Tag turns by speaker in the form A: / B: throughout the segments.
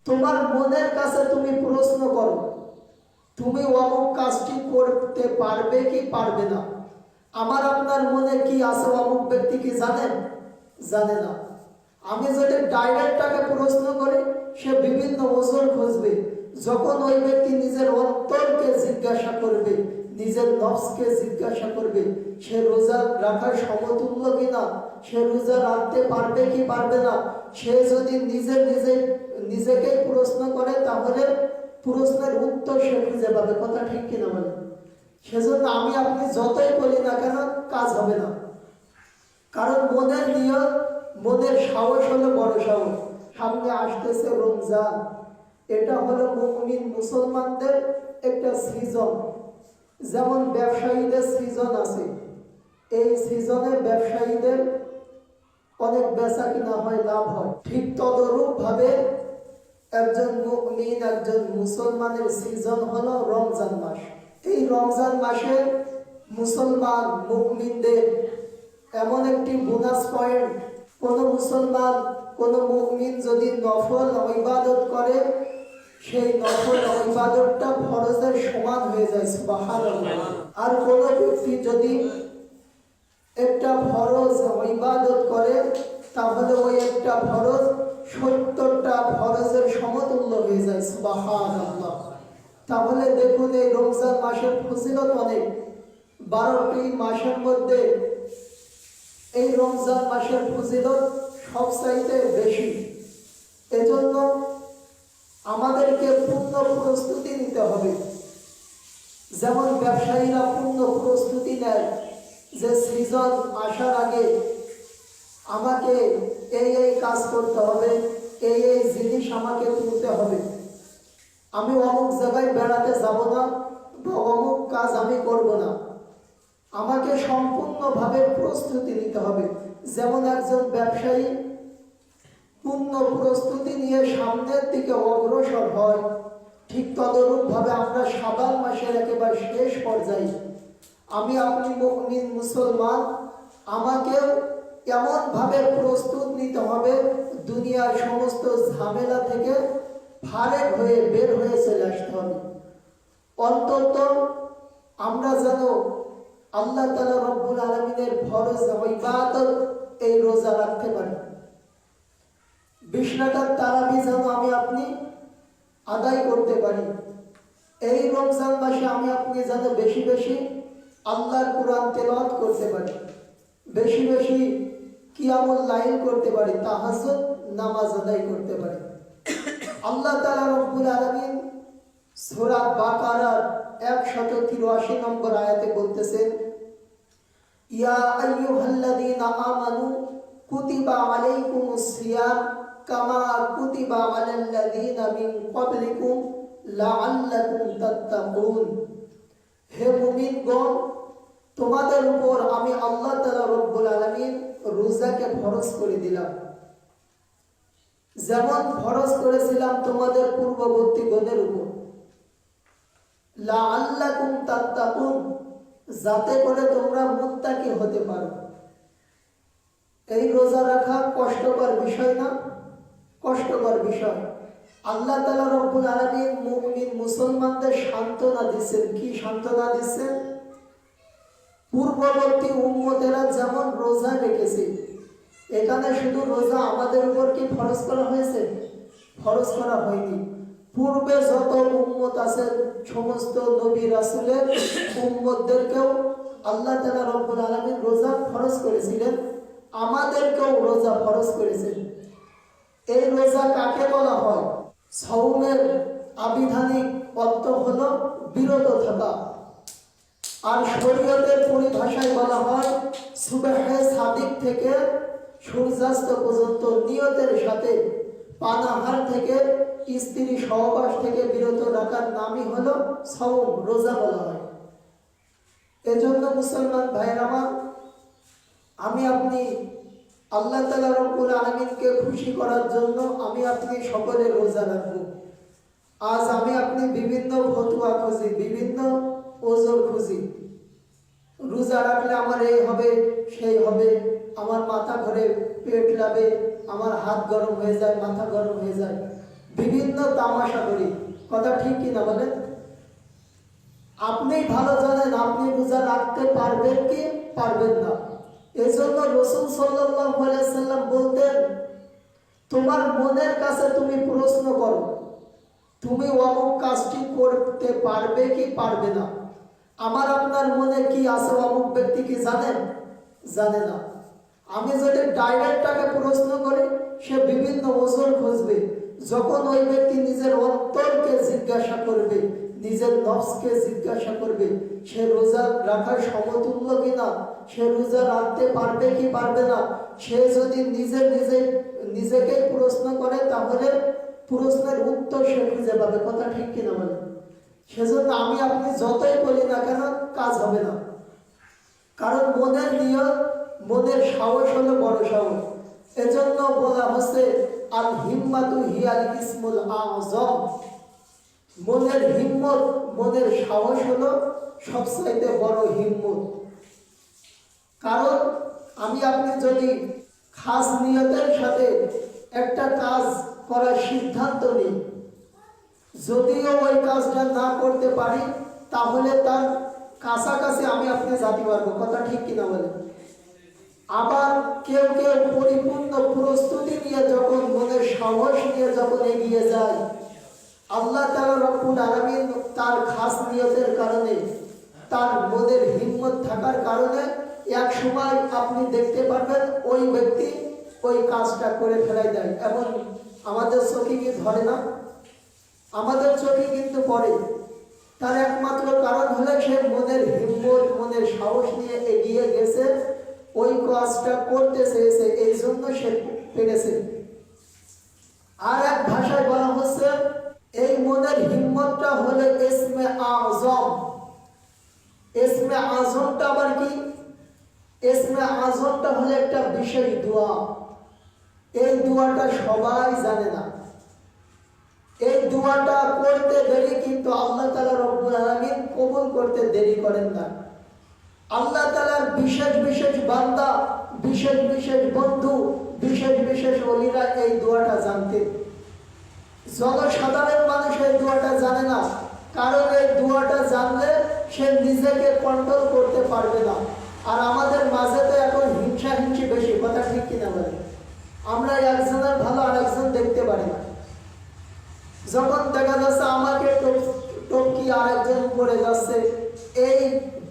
A: তোমার মনের কাছে তুমি প্রশ্ন করো, তুমি অমুক কাজটি করতে পারবে কি পারবে না। আমার আপনার মনে কি আছে অমুক ব্যক্তি কি জানেন? জানে না। আমি যদি ডাইরেক্ট তাকে প্রশ্ন করি, সে বিভিন্ন ওজোর খুঁজবে। যখন ওই ব্যক্তি নিজের অন্তরকে জিজ্ঞাসা করবে, নিজের নফসকে জিজ্ঞাসা করবে, সে রোজা রাখার সমতুল্য কিনা, সে রোজা রাখতে পারবে কি পারবে না, সে যদি নিজেকে প্রশ্ন করে, তাহলে প্রশ্নের উত্তর সে খুঁজে পাবে। কথা ঠিক কিনা বলে? সেজন্য আমি আপনি যতই বলি না কেন, কাজ হবে না। কারণ মনের নিয়ত, মনের সাহস হলো বড় সাহস। সামনে আসতেছে রমজান, এটা হলো মুমিন মুসলমানদের একটা সিজন। যেমন ব্যবসায়ীদের সিজন আছে, এই সিজনে ব্যবসায়ীদের অনেক বেচা কিনা হয়, লাভ হয়। ঠিক তদরূপ ভাবে একজন মুমিন, একজন মুসলমানের সিজন হলো রমজান মাস। এই রমজান মাসে মুসলমান মুমিনদের এমন একটি বোনাস পয়েন্ট, কোন মুসলমান, কোন মুমিন যদি নফল ইবাদত করে, সেই নফল ইবাদতটা ফরজের সমান হয়ে যায়। সুবহানাল্লাহ। আর কোন ব্যক্তি যদি একটা ফরজ ইবাদত করে, তাহলে ওই একটা ফরজ 70টা ফরজের সমতুল্য হয়ে যায়। সুবহানাল্লাহ। তাহলে দেখুন, এই রমজান মাসের ফজিলত অনেক। 12টি মাসের মধ্যে এই রমজান মাসের ফজিলত সবচাইতে বেশি। এজন্য আমাদেরকে পূর্ণ প্রস্তুতি নিতে হবে। যেমন ব্যবসায়ীরা পূর্ণ প্রস্তুতি নেয় যে সিজন আসার আগে আমাকে এই এই কাজ করতে হবে, এই এই জিনিস আমাকে তুলতে হবে, আমি অমুক জায়গায় বেড়াতে যাব না, বা অমুক কাজ আমি করব না। আমাকে সম্পূর্ণভাবে প্রস্তুতি নিতে হবে। যেমন একজন ব্যবসায়ী পূর্ণ প্রস্তুতি নিয়ে সামনের দিকে অগ্রসর হয়, ঠিক তদরূপভাবে আমরা শাবান মাসের একেবারে শেষ পর্যায়ে, আমি আপনি মুমিন মুসলমান, আমাকেও এমনভাবে প্রস্তুত নিতে হবে, দুনিয়ার সমস্ত ঝামেলা থেকে ফারেক হয়ে বের হয়ে চলে আসতে হবে। অন্তত আমরা যেন আল্লাহ তাআলা রব্বুল আলামিনের ফরজ ইবাদত এই রোজা রাখতে পারি। 20 রাকাত তারাবি যেন আমি আপনি আদায় করতে পারি। এই রমজান মাসে আমি আপনি যেন বেশি বেশি আল্লাহর কোরআন তেলাওয়াত করতে পারি, বেশি বেশি কিয়ামুল লাইল করতে পারি, তাহাজ্জুদ নামাজ আদায় করতে পারি। আল্লাহ তাআলা রব্বুল আলামিন সূরা বাকারার 183 নম্বর আয়াতে বলতেছেন, ইয়া আইয়ুহাল্লাযীনা আমানু কুতিবা আলাইকুমুস সিয়াম কামা কুতিবা আলাল্লাযীনা মিন ক্বাবলিকুম লাআল্লাকুম তাত্তাকুন। হে মুমিনগণ, তোমাদের উপর আমি আল্লাহ তাআলা রব্বুল আলামিন রোজাকে ফরজ করে দিলাম, যেমন ফরজ করেছিলাম তোমাদের পূর্ববর্তী গণের উপর। লাআল্লাকুম তাত্তাকুন, যাতে করে তোমরা মুত্তাকি হতে পারো। এই রোজা রাখা কষ্টকর বিষয় না? কষ্টকর বিষয়। আল্লাহ তাআলা রব্বুল আলামিন মুমিন মুসলমানদের সান্ত্বনা দিচ্ছেন। কি সান্ত্বনা দিচ্ছেন? পূর্ববর্তী উম্মতেরা যেমন রোজা রেখেছে, এখানে শুধু রোজা আমাদের উপর কি ফরজ করা হয়েছে? ফরজ করা হয়নি। পূর্বে যত উম্মত আছে, সমস্ত নবী রাসূলের উম্মতদেরকেও আল্লাহ তাআলা রব্বুল আলামিন রোজা ফরজ করেছিলেন, আমাদেরকেও রোজা ফরজ করেছেন। এই রোজা কাকে বলা হয়? সাওমের আবিধানিক অর্থ হলো বিরত থাকা, আর শরীয়তের পরিভাষায় বলা হয় সুবহে সাদিক থেকে সূর্যাস্ত পর্যন্ত নিয়তের সাথে পানাহার থেকে, স্ত্রী সহবাস থেকে বিরত রাখার নামই হলো সাওম, রোজা বলা হয়। এজন্য মুসলমান ভাইয়ের আমার, আমি আপনি আল্লাহ তাআলা রব্বুল আলামিনকে খুশি করার জন্য আমি আপনি সকলে রোজা রাখবো। আজ আমি আপনি বিভিন্ন ফতোয়া খুঁজি, বিভিন্ন ওজোর খুঁজি। রোজা রাখলে আমার এই হবে, সেই হবে, আমার মাথা ঘুরে, পেট লাগে, আমার হাত গরম হয়ে যায়, মাথা গরম হয়ে যায়। বিভিন্ন তামাশা করি। কথা ঠিক কিনা বলেন? আপনি ভালো জানেন আপনি রোজা রাখতে পারবেন কি পারবেন না। এজন্য রাসূল সাল্লাল্লাহু আলাইহি সাল্লাম বলতেন, তোমার মনের কাছে তুমি প্রশ্ন করো, তুমি অমুক কাজটি করতে পারবে কি পারবে না। আমার আপনার মনে কি আছে অমুক ব্যক্তি কি জানেন? জানে না। আমি যদি ডাইরেক্ট তাকে প্রশ্ন করি, সে বিভিন্ন ওজোর খুঁজবে। যখন ওই ব্যক্তি নিজের অন্তরকে জিজ্ঞাসা করবে, নিজের নফসকে জিজ্ঞাসা করবে, সে রোজা রাখার সমতুল্য কিনা, সে রোজা রাখতে পারবে কি পারবে না, সে যদি নিজেকে প্রশ্ন করে, তাহলে প্রশ্নের উত্তর সে খুঁজে পাবে। কথা ঠিক কিনা বলে? সেজন্য আমি আপনি যতই বলি না কেন কাজ হবে না। কারণ মনের নিয়ত, মনের সাহস হলো বড় সাহস। এজন্য বলা হচ্ছে আল হিম্মাতু হিয়াল ইসমুল আযম। মনের হিম্মত, মনের সাহস হলো সবচাইতে বড় হিম্মত। কারণ আমি আপনি যদি খাস নিয়তের সাথে একটা কাজ করার সিদ্ধান্ত নিই, যদিও ওই কাজটা না করতে পারি, তাহলে তার কাছাকাছি আমি আপনি যেতে পারবো। কথা ঠিক কিনা বলে? আবার কেউ কেউ পরিপূর্ণ প্রস্তুতি নিয়ে যখন, মনের সাহস নিয়ে যখন এগিয়ে যায়, আল্লাহ তাআলা রব্বুল আলামিন তার খাস নিয়তের কারণে, তার মনের হিম্মত থাকার কারণে এক সময় আপনি দেখতে পারবেন ওই ব্যক্তি ওই কাজটা করে ফেলাই দেয়। এমন আমাদের চোখে কি ধরে না? আমাদের চোখে কিন্তু পড়ে। তার একমাত্র কারণ হলো সে মনের হিম্মত, মনের সাহস নিয়ে এগিয়ে গেছে, ওই কাজটা করতে চেয়েছে, এই জন্য সে পেরেছে। আর এক ভাষায় বলা হচ্ছে এই মনের হিম্মতটা হলো ইসমে আযম। ইসমে আযমটা আবার কি? ইসমে আযমটা হলো একটা বিশেষ দোয়া। এই দোয়াটা সবাই জানে না। এই দোয়াটা করতে দেরি, কিন্তু আল্লাহ তাআলা রব্বুল আলামিন কবুল করতে দেরি করেন না। আল্লাহ তাআলার বিশেষ বিশেষ বান্দা, বিশেষ বিশেষ বন্ধু, বিশেষ বিশেষ ওলিরা এই দোয়াটা জানতেন। জনসাধারণ মানুষ এই দোয়াটা জানে না, কারণ এই দোয়াটা জানলে সে নিজেকে কন্ট্রোল করতে পারবে না। আর আমাদের মাঝে তো এখন হিংসা হিংসি বেশি। কথা ঠিক কিনা বলে? আমরা একজনের ভালো আরেকজন দেখতে পারি না। যখন দেখা যাচ্ছে আমাকে টপকি আরেকজন করে যাচ্ছে, এই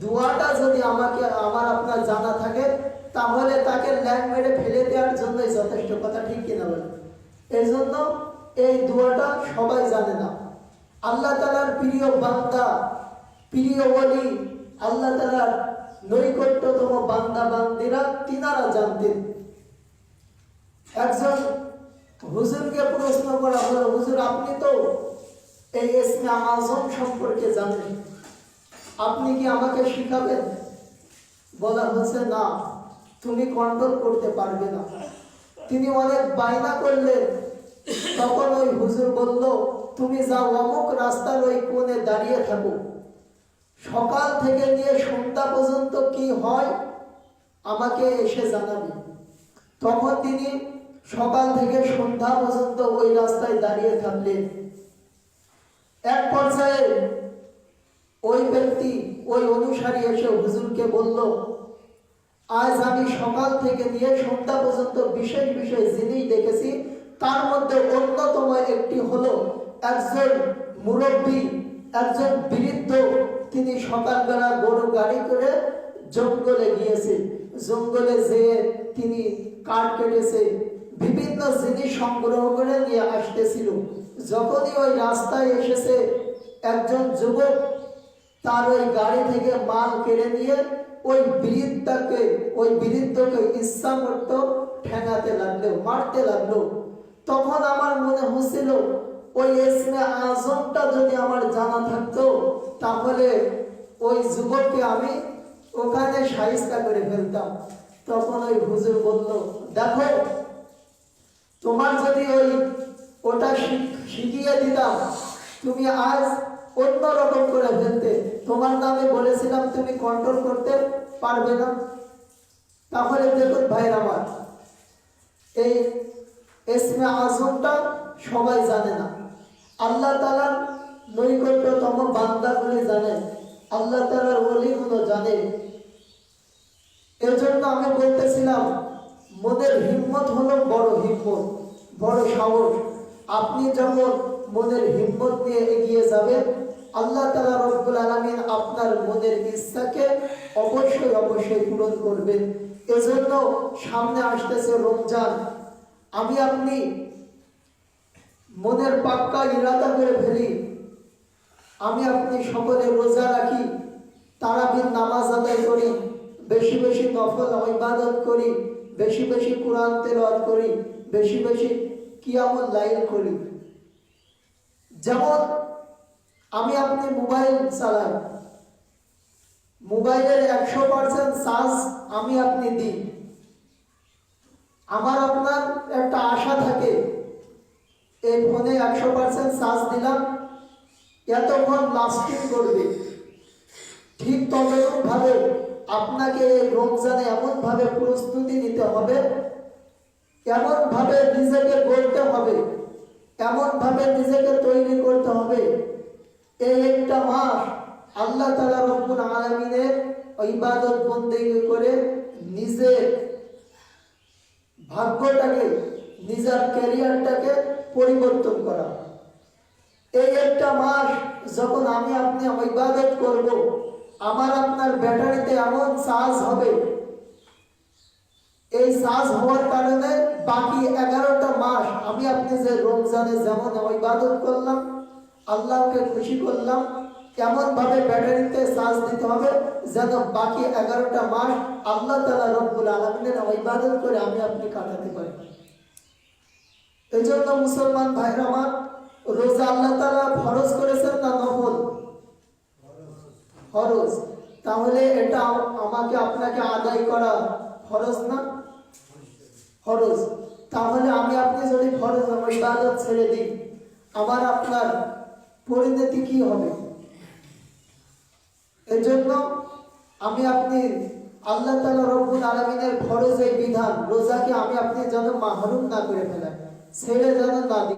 A: দোয়াটা যদি আমার আপনার জানা থাকে, তাহলে তাকে ল্যাং মেরে ফেলে দেওয়ার জন্যই যথেষ্ট। কথা ঠিক কিনা বলে? এই জন্য এই দোয়াটা সবাই জানে না। আল্লাহ তাআলার প্রিয় বান্দা, প্রিয় ওলি, আল্লাহ তাআলার নৈকট্যতম বান্দা বান্দিরা তিনারা জানতেন। একজন হুজুরকে প্রশ্ন করা হলো, হুজুর আপনি তো এই ইসমে আযম সম্পর্কে জানেন, আপনি কি আমাকে শিখাবেন? বলা হচ্ছে না, তুমি কন্ট্রোল করতে পারবে না। তিনি অনেক বায়না করলেন। তখন ওই হুজুর বলল, তুমি যাও অমুক রাস্তার ওই কোণে দাঁড়িয়ে থাকো, সকাল থেকে নিয়ে সন্ধ্যা পর্যন্ত কি হয় আমাকে এসে জানাবে। তখন তিনি সকাল থেকে সন্ধ্যা পর্যন্ত ওই রাস্তায় দাঁড়িয়ে থাকলেন। এক পর্যায়ে ওই ব্যক্তি, ওই অনুসারী এসে হুজুরকে বলল, আজ আমি সকাল থেকে নিয়ে সন্ধ্যা পর্যন্ত বিশেষ বিশেষ জিনিস দেখেছি, তার মধ্যে অন্যতম একটি হলো একজন মুরব্বী, একজন বৃদ্ধ, তিনি সকালবেলা গরু গাড়ি করে জঙ্গলে গিয়েছে। জঙ্গলে যেয়ে তিনি কাঠ কেটেছে, বিভিন্ন জিনিস সংগ্রহ করে নিয়ে আসতেছিল। যখনই ওই রাস্তায় এসেছে, একজন যুবক তার ওই গাড়ি থেকে মাল কেড়ে নিয়ে ওই বৃদ্ধকে ইচ্ছা মতো ঠেঙাতে লাগলো, মারতে লাগলো। তখন আমার মনে হচ্ছিল ওই ইসমে আযমটা যদি আমার জানা থাকতো, তাহলে ওই যুবককে আমি ওখানে শায়েস্তা করে ফেলতাম। তখন ওই হুজুর বলল, দেখো তোমার যদি ওটা শিখিয়ে দিতাম, তুমি আজ অন্যরকম করে ফেলতে। তোমার নামে বলেছিলাম তুমি কন্ট্রোল করতে পারবে না। তাহলে দেখুন ভাইরা আমার, এই ইসমে আযমটা সবাই জানে না। আল্লাহ তাআলার নৈকট্যতম বান্দাগুলি জানে, আল্লাহ তাআলার ওলিগুলো জানে। এর জন্য আমি বলতেছিলাম, মনের হিম্মত হলো বড় হিম্মত, বড় সাহস। আপনি যখন মনের হিম্মত নিয়ে এগিয়ে যাবেন, আল্লাহ তাআলা রব্বুল আলামিন আপনার মনের ইচ্ছাকে অবশ্যই অবশ্যই পূরণ করবেন। এজন্য সামনে আসতেছে রমজান। আমি আপনি মনের পাক্কা ইরাদা করে ফেলি, আমি আপনি সকলে রোজা রাখি, তারাবির নামাজ আদায় করি, বেশি বেশি নফল ইবাদত করি, বেশি বেশি কোরআন তেলাওয়াত করি, বেশি বেশি কিয়ামুল লাইল করি। যেমন আমি আপনি মোবাইল চালাই, মোবাইলের 100% চার্জ আমি আপনি দিই। আমার আপনার একটা আশা থাকে, এই ফোনে 100% চার্জ দিলাম, এতক্ষণ লাস্টিং করবে। ঠিক ততক্ষণ ভাবে আপনাকে এই রমজানে এমন ভাবে প্রস্তুতি নিতে হবে, এমন ভাবে নিজেকে গড়তে হবে, এমন ভাবে নিজেকে তৈরি করতে হবে। এই একটা মাস আল্লাহ তাআলা রব্বুল আলামিনের ইবাদত বন্দেগী করে নিজের ভাগ্যটাকে, নিজের ক্যারিয়ারটাকে পরিবর্তন করা। এই একটা মাস যখন আমি আপনি ইবাদত করব, আমার আপনার ব্যাটারিতে এমন চার্জ হবে, এই চার্জ হওয়ার কারণে বাকি 11টা মাস আমি আপনি যে রমজানে যেমন ইবাদত করলাম, আল্লাহকে খুশি করলাম, এমন ভাবে ব্যাটারিতে চার্জ দিতে হবে যেন বাকি 11টা মাস আল্লাহ তাআলা রব্বুল আলামিনের ইবাদত করে আমি আপনি কাটাতে পারি। এই জন্য মুসলমান ভাইরা আমার, রোজা আল্লাহ তাআলা ফরজ করেছেন না নফল? ফরজ। তাহলে এটা আমাকে আপনাকে আদায় করা ফরজ না? ফরজ। তাহলে আমি আপনি যদি ফরজ ইবাদত ছেড়ে দিই, আমার আপনার পরিণতি কি হবে? এজন্য আমি আপনি আল্লাহ তাআলা রব্বুল আলামিনের ফরজ এই বিধান, রোজাকে আমি আপনি যেন মাহরুম না করে ফেলেন, ছেড়ে যেন না দিই।